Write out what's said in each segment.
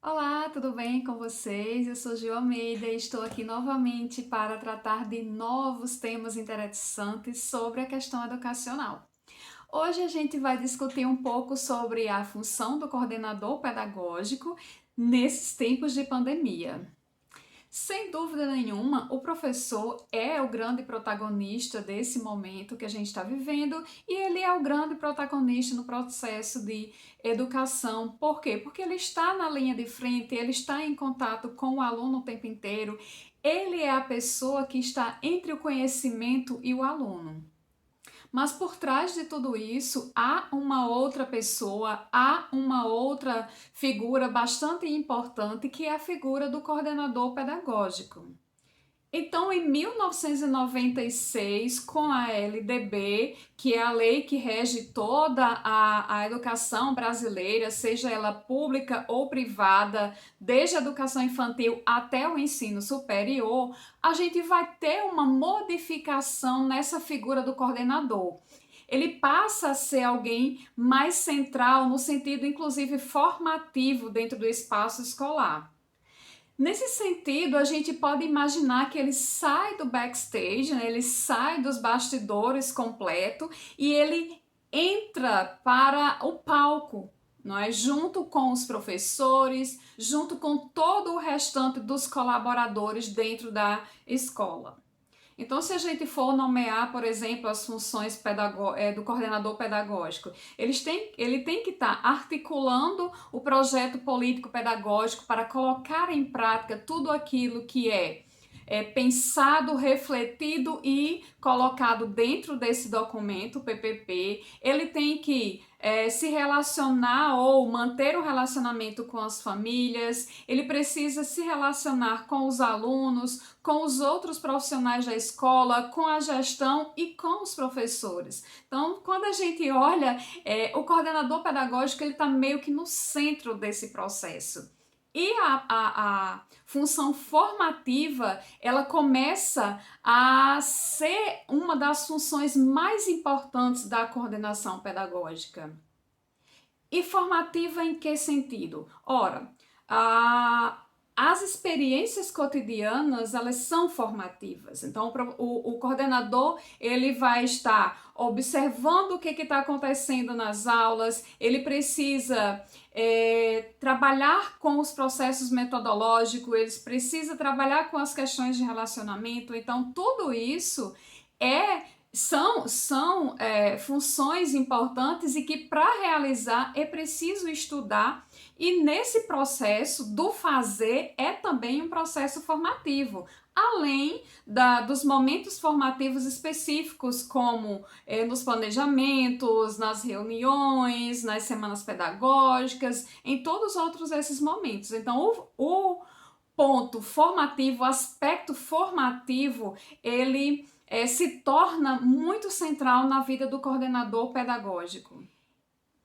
Olá, tudo bem com vocês? Eu sou Gil Almeida e estou aqui novamente para tratar de novos temas interessantes sobre a questão educacional. Hoje a gente vai discutir um pouco sobre a função do coordenador pedagógico nesses tempos de pandemia. Sem dúvida nenhuma, o professor é o grande protagonista desse momento que a gente está vivendo e ele é o grande protagonista no processo de educação. Por quê? Porque ele está na linha de frente, ele está em contato com o aluno o tempo inteiro, ele é a pessoa que está entre o conhecimento e o aluno. Mas por trás de tudo isso há uma outra pessoa, há uma outra figura bastante importante que é a figura do coordenador pedagógico. Então, em 1996, com a LDB, que é a lei que rege toda a educação brasileira, seja ela pública ou privada, desde a educação infantil até o ensino superior, a gente vai ter uma modificação nessa figura do coordenador. Ele passa a ser alguém mais central, no sentido inclusive formativo dentro do espaço escolar. Nesse sentido, a gente pode imaginar que ele sai do backstage, né? Ele sai dos bastidores completo e ele entra para o palco, não é? Junto com os professores, junto com todo o restante dos colaboradores dentro da escola. Então, se a gente for nomear, por exemplo, as funções do coordenador pedagógico, ele tem que estar articulando o projeto político-pedagógico para colocar em prática tudo aquilo que é pensado, refletido e colocado dentro desse documento, o PPP. Ele tem que se relacionar ou manter um relacionamento com as famílias, ele precisa se relacionar com os alunos, com os outros profissionais da escola, com a gestão e com os professores. Então, quando a gente olha, o coordenador pedagógico ele está meio que no centro desse processo. E a função formativa, ela começa a ser uma das funções mais importantes da coordenação pedagógica. E formativa em que sentido? Ora, as experiências cotidianas, elas são formativas. Então, o coordenador, ele vai estar observando o que está acontecendo nas aulas, ele precisa trabalhar com os processos metodológicos, ele precisa trabalhar com as questões de relacionamento. Então, tudo isso são funções importantes e que para realizar é preciso estudar, e nesse processo do fazer é também um processo formativo, além dos momentos formativos específicos, como nos planejamentos, nas reuniões, nas semanas pedagógicas, em todos os outros esses momentos. Então, o ponto formativo, o aspecto formativo, ele se torna muito central na vida do coordenador pedagógico.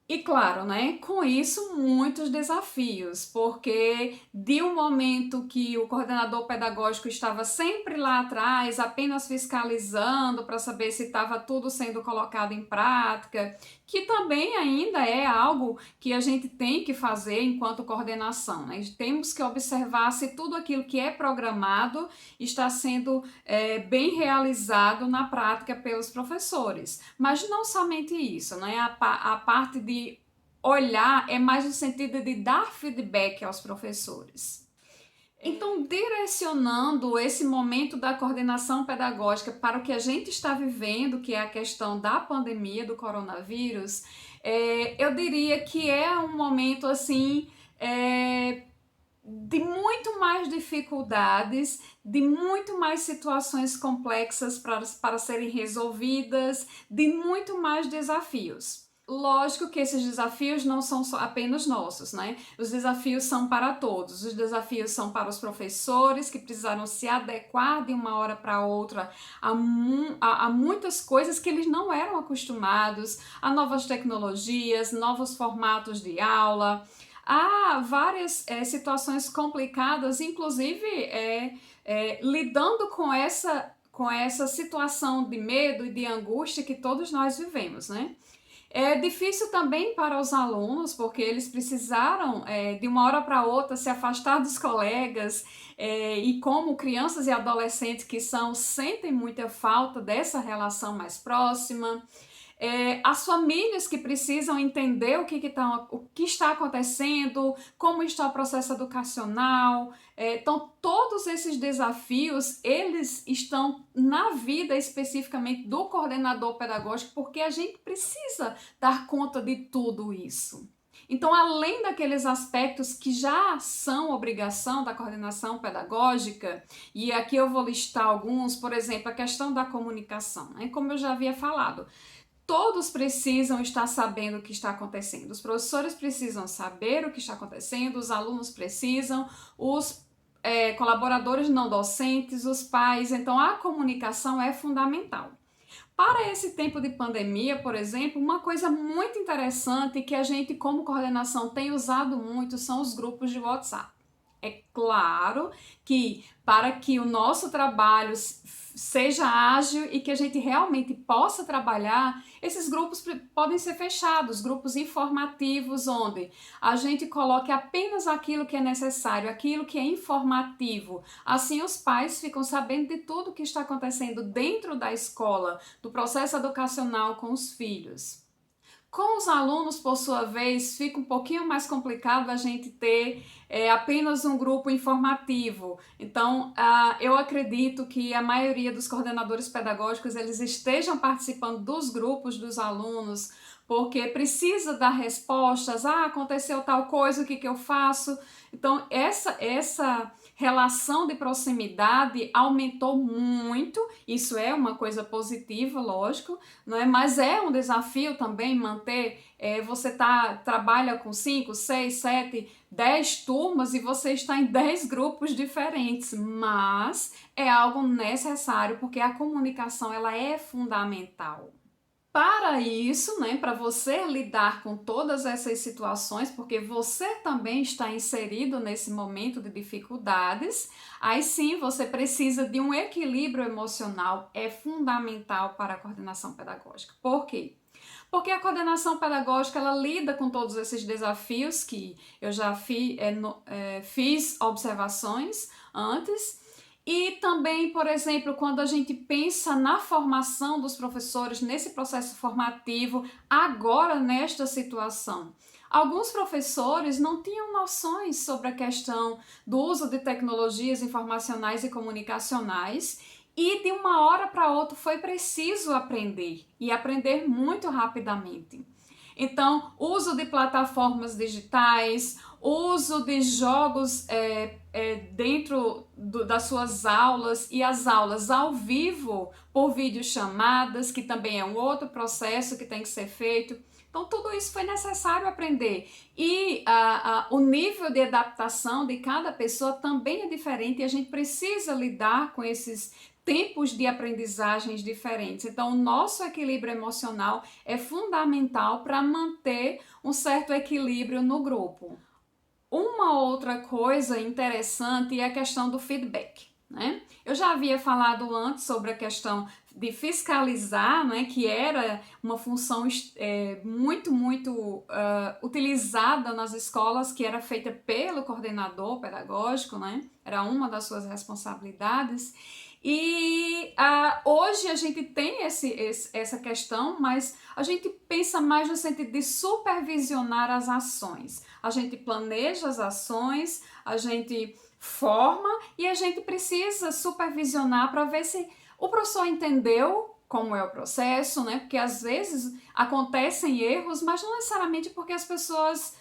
E claro, né, com isso muitos desafios, porque de um momento que o coordenador pedagógico estava sempre lá atrás, apenas fiscalizando para saber se estava tudo sendo colocado em prática, que também ainda é algo que a gente tem que fazer enquanto coordenação, né? Temos que observar se tudo aquilo que é programado está sendo bem realizado na prática pelos professores. Mas não somente isso, né? A parte de olhar é mais no sentido de dar feedback aos professores. Então, direcionando esse momento da coordenação pedagógica para o que a gente está vivendo, que é a questão da pandemia do coronavírus, eu diria que é um momento assim de muito mais dificuldades, de muito mais situações complexas para serem resolvidas, de muito mais desafios. Lógico que esses desafios não são apenas nossos, né? Os desafios são para todos. Os desafios são para os professores, que precisaram se adequar de uma hora para outra a muitas coisas que eles não eram acostumados, a novas tecnologias, novos formatos de aula. Há várias situações complicadas, inclusive lidando com essa situação de medo e de angústia que todos nós vivemos, né? É difícil também para os alunos, porque eles precisaram, de uma hora para outra, se afastar dos colegas, e como crianças e adolescentes que são, sentem muita falta dessa relação mais próxima. As famílias que precisam entender o que está acontecendo, como está o processo educacional. Então, todos esses desafios, eles estão na vida especificamente do coordenador pedagógico, porque a gente precisa dar conta de tudo isso. Então, além daqueles aspectos que já são obrigação da coordenação pedagógica, e aqui eu vou listar alguns, por exemplo, a questão da comunicação, né? Como eu já havia falado, todos precisam estar sabendo o que está acontecendo. Os professores precisam saber o que está acontecendo, os alunos precisam, os colaboradores não docentes, os pais. Então, a comunicação é fundamental. Para esse tempo de pandemia, por exemplo, uma coisa muito interessante que a gente, como coordenação, tem usado muito são os grupos de WhatsApp. É claro que para que o nosso trabalho seja ágil e que a gente realmente possa trabalhar, esses grupos podem ser fechados, grupos informativos, onde a gente coloque apenas aquilo que é necessário, aquilo que é informativo. Assim, os pais ficam sabendo de tudo que está acontecendo dentro da escola, do processo educacional com os filhos. Com os alunos, por sua vez, fica um pouquinho mais complicado a gente ter apenas um grupo informativo. Então, eu acredito que a maioria dos coordenadores pedagógicos eles estejam participando dos grupos dos alunos, porque precisa dar respostas. Aconteceu tal coisa, o que eu faço? Então, essa relação de proximidade aumentou muito. Isso é uma coisa positiva, lógico, não é? Mas é um desafio também manter. Você trabalha com 5, 6, 7, 10 turmas e você está em 10 grupos diferentes, mas é algo necessário porque a comunicação ela é fundamental. Para isso, né, para você lidar com todas essas situações, porque você também está inserido nesse momento de dificuldades, aí sim você precisa de um equilíbrio emocional, é fundamental para a coordenação pedagógica. Por quê? Porque a coordenação pedagógica ela lida com todos esses desafios que eu já fiz observações antes. E também, por exemplo, quando a gente pensa na formação dos professores, nesse processo formativo, agora nesta situação. Alguns professores não tinham noções sobre a questão do uso de tecnologias informacionais e comunicacionais e de uma hora para outra foi preciso aprender e aprender muito rapidamente. Então, uso de plataformas digitais, uso de jogos dentro das suas aulas e as aulas ao vivo por videochamadas, que também é um outro processo que tem que ser feito. Então, tudo isso foi necessário aprender. E o nível de adaptação de cada pessoa também é diferente e a gente precisa lidar com esses tempos de aprendizagens diferentes. Então, o nosso equilíbrio emocional é fundamental para manter um certo equilíbrio no grupo. Uma outra coisa interessante é a questão do feedback, né? Eu já havia falado antes sobre a questão de fiscalizar, né, que era uma função muito utilizada nas escolas, que era feita pelo coordenador pedagógico, né? Era uma das suas responsabilidades. E hoje a gente tem essa questão, mas a gente pensa mais no sentido de supervisionar as ações. A gente planeja as ações, a gente forma e a gente precisa supervisionar para ver se o professor entendeu como é o processo, né? Porque às vezes acontecem erros, mas não necessariamente porque as pessoas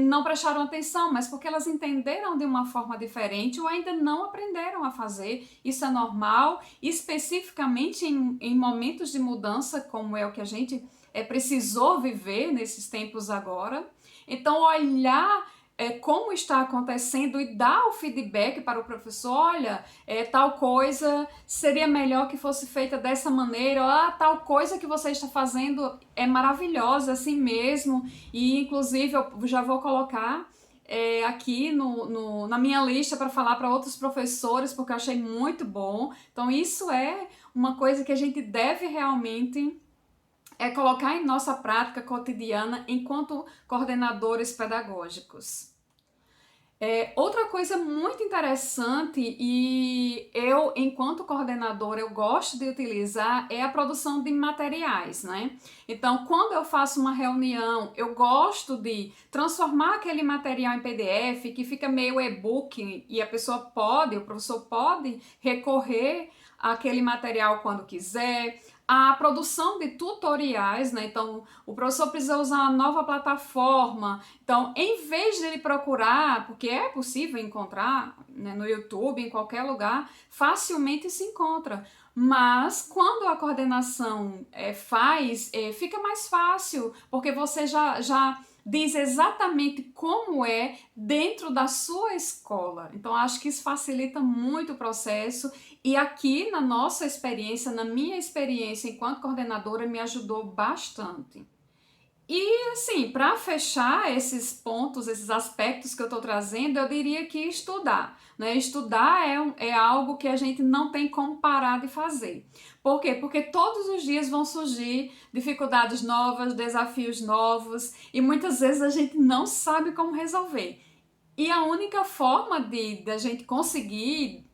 não prestaram atenção, mas porque elas entenderam de uma forma diferente ou ainda não aprenderam a fazer. Isso é normal, especificamente em momentos de mudança, como é o que a gente precisou viver nesses tempos agora. Então, olhar como está acontecendo e dar o feedback para o professor, olha, tal coisa seria melhor que fosse feita dessa maneira, tal coisa que você está fazendo é maravilhosa assim mesmo, e inclusive eu já vou colocar aqui na minha lista para falar para outros professores, porque eu achei muito bom. Então isso é uma coisa que a gente deve realmente é colocar em nossa prática cotidiana enquanto coordenadores pedagógicos. Outra coisa muito interessante e eu, enquanto coordenadora, eu gosto de utilizar é a produção de materiais, né? Então, quando eu faço uma reunião, eu gosto de transformar aquele material em PDF, que fica meio e-book, e o professor pode recorrer àquele material quando quiser. A produção de tutoriais, né? Então, o professor precisa usar uma nova plataforma. Então, em vez de ele procurar, porque é possível encontrar, né, no YouTube, em qualquer lugar, facilmente se encontra. Mas quando a coordenação fica mais fácil, porque você já diz exatamente como é dentro da sua escola. Então, acho que isso facilita muito o processo e aqui na nossa experiência, na minha experiência enquanto coordenadora, me ajudou bastante. E assim, para fechar esses pontos, esses aspectos que eu estou trazendo, eu diria que estudar, né? Estudar é algo que a gente não tem como parar de fazer. Por quê? Porque todos os dias vão surgir dificuldades novas, desafios novos e muitas vezes a gente não sabe como resolver. E a única forma da gente conseguir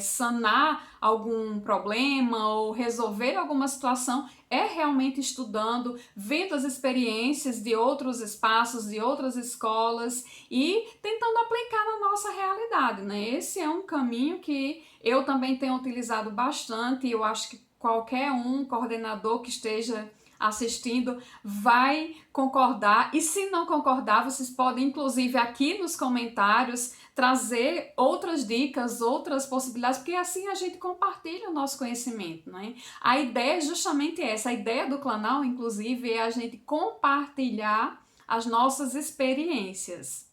sanar algum problema ou resolver alguma situação é realmente estudando, vendo as experiências de outros espaços, de outras escolas e tentando aplicar na nossa realidade, né? Esse é um caminho que eu também tenho utilizado bastante e eu acho que qualquer coordenador que esteja assistindo vai concordar, e se não concordar, vocês podem inclusive aqui nos comentários trazer outras dicas, outras possibilidades, porque assim a gente compartilha o nosso conhecimento, né? A ideia é justamente essa, a ideia do canal inclusive é a gente compartilhar as nossas experiências.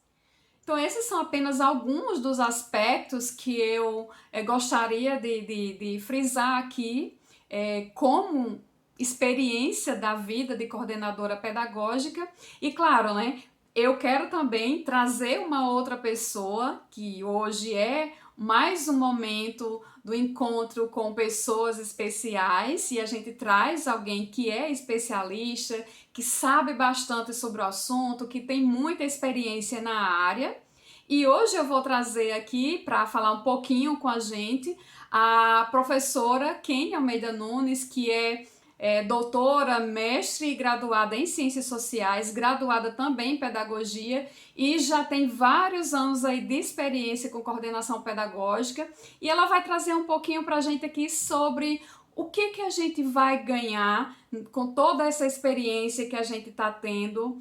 Então esses são apenas alguns dos aspectos que eu gostaria de frisar aqui como experiência da vida de coordenadora pedagógica e claro, né, eu quero também trazer uma outra pessoa que hoje é mais um momento do encontro com pessoas especiais e a gente traz alguém que é especialista, que sabe bastante sobre o assunto, que tem muita experiência na área. E hoje eu vou trazer aqui para falar um pouquinho com a gente a professora Kênia Almeida Nunes, que é doutora, mestre e graduada em Ciências Sociais, graduada também em Pedagogia e já tem vários anos aí de experiência com coordenação pedagógica e ela vai trazer um pouquinho para a gente aqui sobre o que a gente vai ganhar com toda essa experiência que a gente está tendo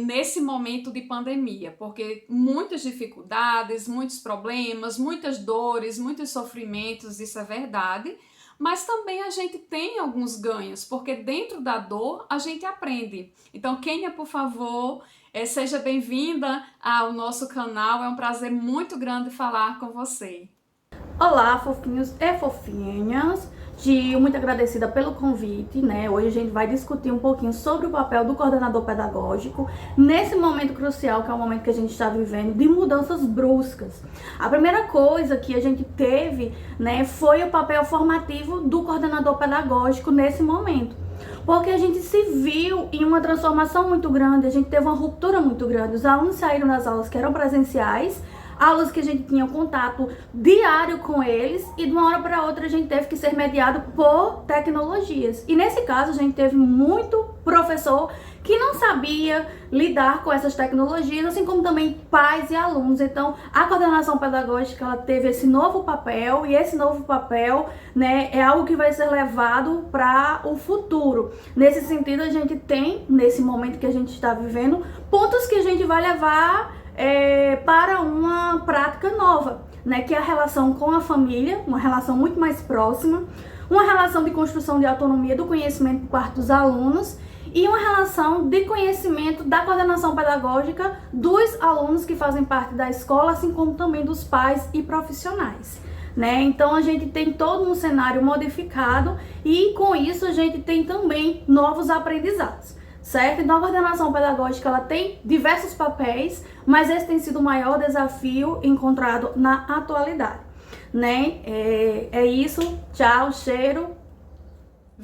nesse momento de pandemia, porque muitas dificuldades, muitos problemas, muitas dores, muitos sofrimentos, isso é verdade, mas também a gente tem alguns ganhos, porque dentro da dor a gente aprende. Então, Kênia, por favor, seja bem-vinda ao nosso canal, é um prazer muito grande falar com você. Olá, fofinhos e fofinhas, Gil, muito agradecida pelo convite, né? Hoje a gente vai discutir um pouquinho sobre o papel do coordenador pedagógico nesse momento crucial, que é o momento que a gente está vivendo, de mudanças bruscas. A primeira coisa que a gente teve, né, foi o papel formativo do coordenador pedagógico nesse momento. Porque a gente se viu em uma transformação muito grande, a gente teve uma ruptura muito grande. Os alunos saíram das aulas que eram presenciais, aulas que a gente tinha um contato diário com eles e de uma hora para outra a gente teve que ser mediado por tecnologias. E nesse caso a gente teve muito professor que não sabia lidar com essas tecnologias, assim como também pais e alunos. Então a coordenação pedagógica ela teve esse novo papel e esse novo papel, né, é algo que vai ser levado para o futuro. Nesse sentido a gente tem, nesse momento que a gente está vivendo, pontos que a gente vai levar para uma prática nova, né, que é a relação com a família, uma relação muito mais próxima, uma relação de construção de autonomia do conhecimento por parte dos alunos e uma relação de conhecimento da coordenação pedagógica dos alunos que fazem parte da escola, assim como também dos pais e profissionais, né? Então a gente tem todo um cenário modificado e com isso a gente tem também novos aprendizados. Certo? Então a coordenação pedagógica ela tem diversos papéis, mas esse tem sido o maior desafio encontrado na atualidade, né? É isso, tchau, cheiro.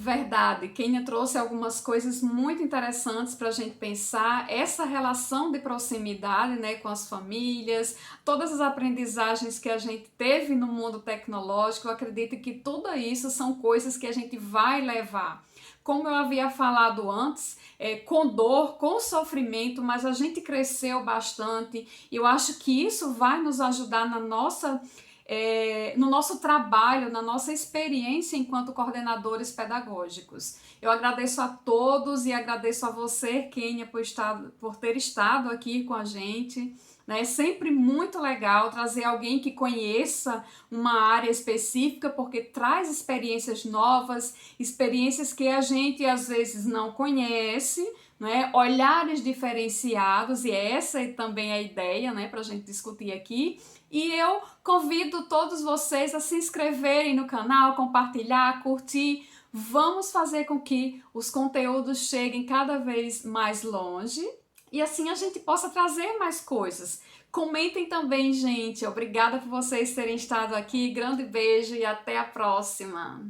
Verdade, Kênia trouxe algumas coisas muito interessantes para a gente pensar, essa relação de proximidade, né, com as famílias, todas as aprendizagens que a gente teve no mundo tecnológico. Eu acredito que tudo isso são coisas que a gente vai levar. Como eu havia falado antes, com dor, com sofrimento, mas a gente cresceu bastante e eu acho que isso vai nos ajudar no nosso trabalho, na nossa experiência enquanto coordenadores pedagógicos. Eu agradeço a todos e agradeço a você, Kênia, por ter estado aqui com a gente. É sempre muito legal trazer alguém que conheça uma área específica, porque traz experiências novas, experiências que a gente às vezes não conhece, né? Olhares diferenciados, e essa é também a ideia, né, para a gente discutir aqui. E eu convido todos vocês a se inscreverem no canal, compartilhar, curtir. Vamos fazer com que os conteúdos cheguem cada vez mais longe e assim a gente possa trazer mais coisas. Comentem também, gente. Obrigada por vocês terem estado aqui. Grande beijo e até a próxima.